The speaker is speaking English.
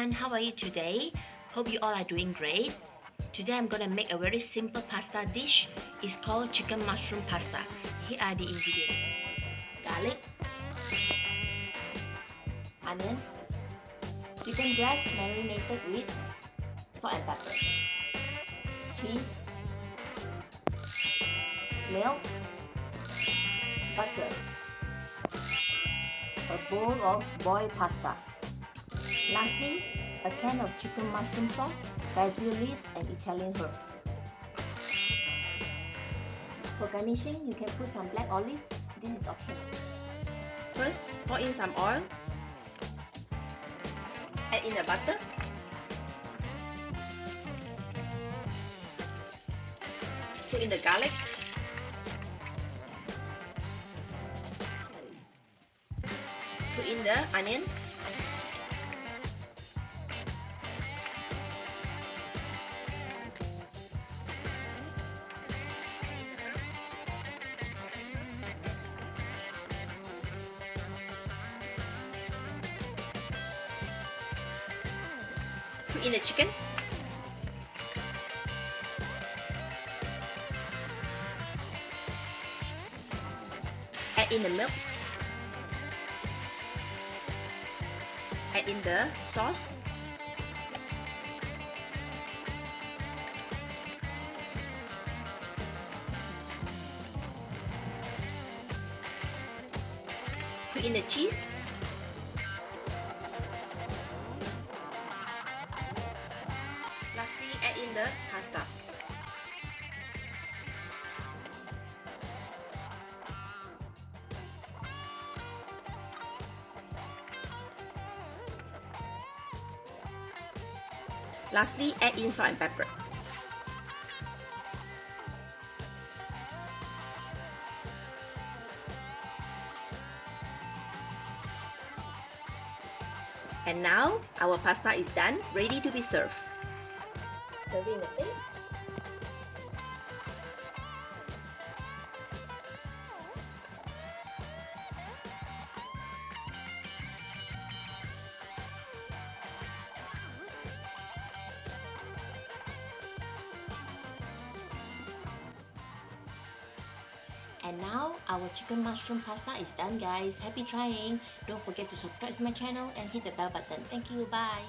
everyone, how are you today? Hope you all are doing great. Today I'm gonna make a very simple pasta dish. It's called chicken mushroom pasta. Here are the ingredients: garlic, onions, chicken breast marinated with salt and pepper, cheese, milk, butter, a bowl of boiled pasta. Lastly, a can of chicken mushroom sauce, basil leaves and Italian herbs. For garnishing, you can put some black olives. This is optional. First, pour in some oil. Add in the butter. Put in the garlic. Put in the onions. Put in the chicken. Add in the milk. Add in the sauce. Put in the cheese. Lastly, add in the pasta. Lastly, add in salt and pepper. And now, our pasta is done, ready to be served. Serve in a plate. And now, our chicken mushroom pasta is done, guys. Happy trying. Don't forget to subscribe to my channel and hit the bell button. Thank you. Bye.